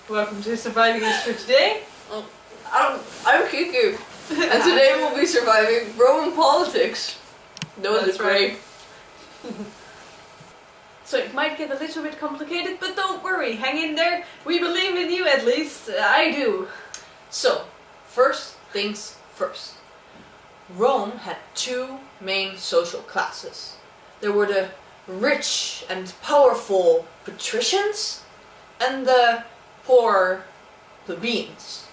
Welcome to Surviving Us for today. I'm Kiki, and today we'll be surviving Roman politics. Those That's are great. So it might get a little bit complicated, but don't worry, hang in there. We believe in you, at least I do. So, first things first. Rome had two main social classes. There were the rich and powerful Patricians and the poor plebeians.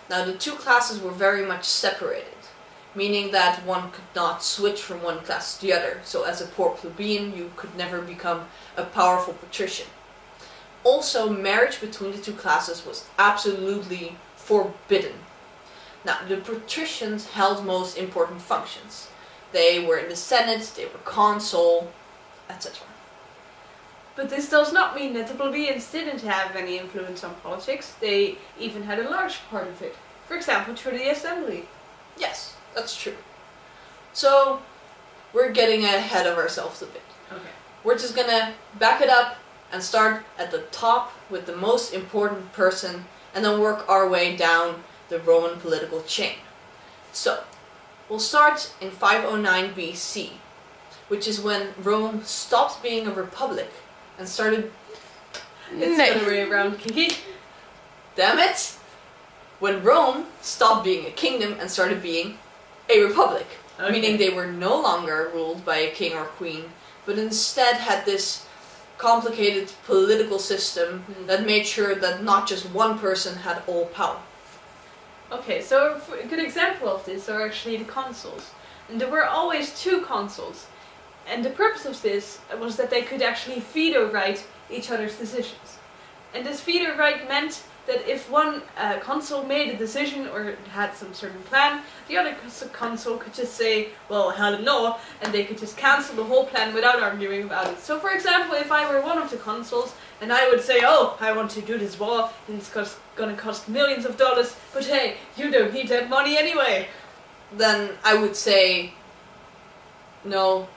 Now the two classes were very much separated, meaning that one could not switch from one class to the other. So as a poor plebeian, you could never become a powerful patrician. Also, marriage between the two classes was absolutely forbidden. Now, the patricians held most important functions. They were in the Senate, they were consul, etc. But this does not mean that the plebeians didn't have any influence on politics. They even had a large part of it. For example, through the assembly. Yes, that's true. So, we're getting ahead of ourselves a bit. Okay. We're just gonna back it up and start at the top with the most important person and then work our way down the Roman political chain. So, we'll start in 509 BC, which is when Rome stopped being a republic and started... It's the other way around, Kiki. Damn it! When Rome stopped being a kingdom and started being a republic. Okay. Meaning they were no longer ruled by a king or queen, but instead had this complicated political system that made sure that not just one person had all power. Okay, so a good example of this are actually the consuls. And there were always two consuls. And the purpose of this was that they could actually veto right each other's decisions. And this veto right meant that if one consul made a decision or had some certain plan, the other consul could just say, well, I don't know, and they could just cancel the whole plan without arguing about it. So for example, if I were one of the consuls, and I would say, oh, I want to do this war, and it's gonna cost millions of dollars, but hey, you don't need that money anyway. Then I would say, no.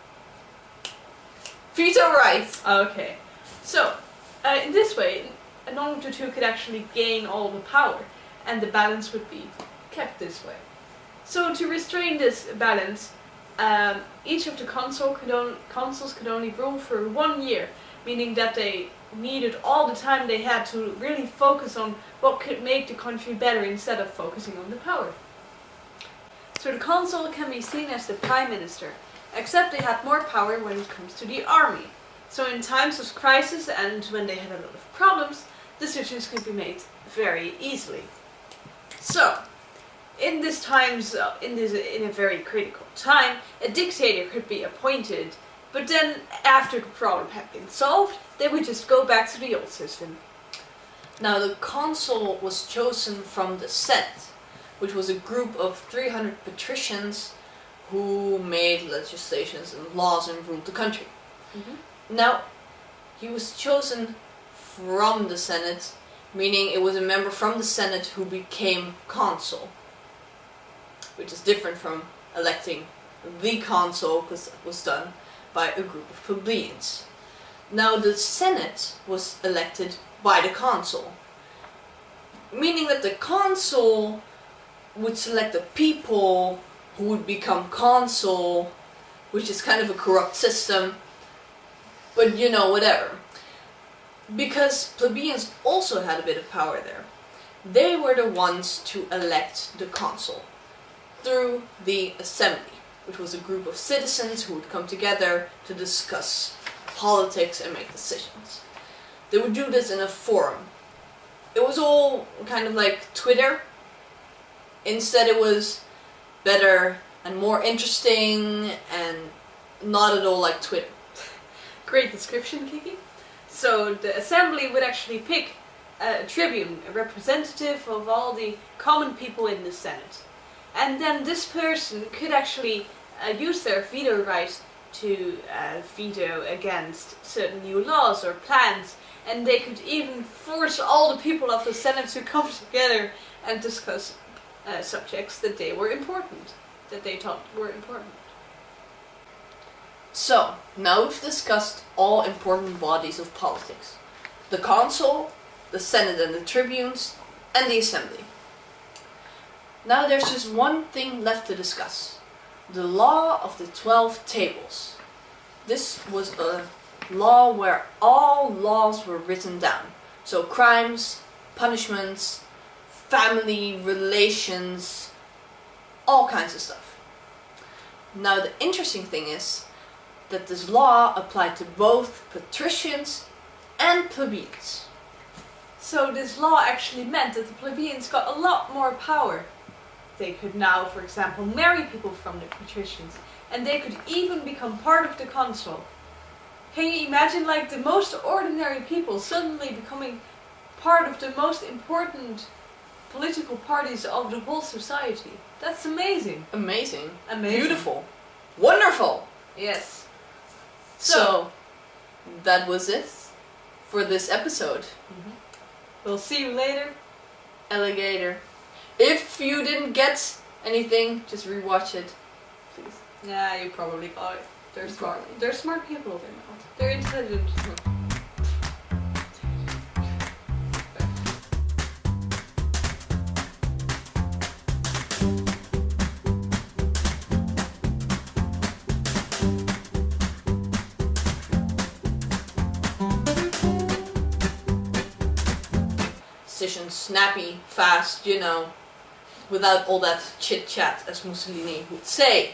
Veto right! Okay, so in this way, none of the two could actually gain all the power, and the balance would be kept this way. So to restrain this balance, each of the consuls could only rule for 1 year, meaning that they needed all the time they had to really focus on what could make the country better instead of focusing on the power. So the consul can be seen as the prime minister, except they had more power when it comes to the army. So in times of crisis and when they had a lot of problems, decisions could be made very easily. So, in these times, in a very critical time, a dictator could be appointed, but then after the problem had been solved, they would just go back to the old system. Now the consul was chosen from the Senate, which was a group of 300 patricians who made legislations and laws and ruled the country. Mm-hmm. Now, he was chosen from the Senate, meaning it was a member from the Senate who became consul, which is different from electing the consul, because it was done by a group of plebeians. Now the Senate was elected by the consul, meaning that the consul would select the people who would become consul, which is kind of a corrupt system, but you know, whatever. Because plebeians also had a bit of power there. They were the ones to elect the consul through the assembly, which was a group of citizens who would come together to discuss politics and make decisions. They would do this in a forum. It was all kind of like Twitter. Instead it was better and more interesting and not at all like Twitter. Great description, Kiki. So the assembly would actually pick a tribune, a representative of all the common people in the Senate. And then this person could actually use their veto right to veto against certain new laws or plans, and they could even force all the people of the Senate to come together and discuss subjects that they thought were important. So, now we've discussed all important bodies of politics. The consul the Senate and the tribunes, and the assembly. Now there's just one thing left to discuss. The law of the 12 tables. This was a law where all laws were written down. So crimes, punishments, family relations, all kinds of stuff. Now the interesting thing is that this law applied to both patricians and plebeians. So this law actually meant that the plebeians got a lot more power. They could now, for example, marry people from the patricians, and they could even become part of the consul. Can you imagine like the most ordinary people suddenly becoming part of the most important political parties of the whole society? That's amazing. Amazing. Amazing. Beautiful. Wonderful. Yes. So that was it for this episode. We'll see you later. Alligator. If you didn't get anything, just rewatch it, please. Yeah, you probably got it. They're You smart. probably- They're smart people. They're not. They're intelligent. Decisions snappy, fast, you know, without all that chit chat, as Mussolini would say.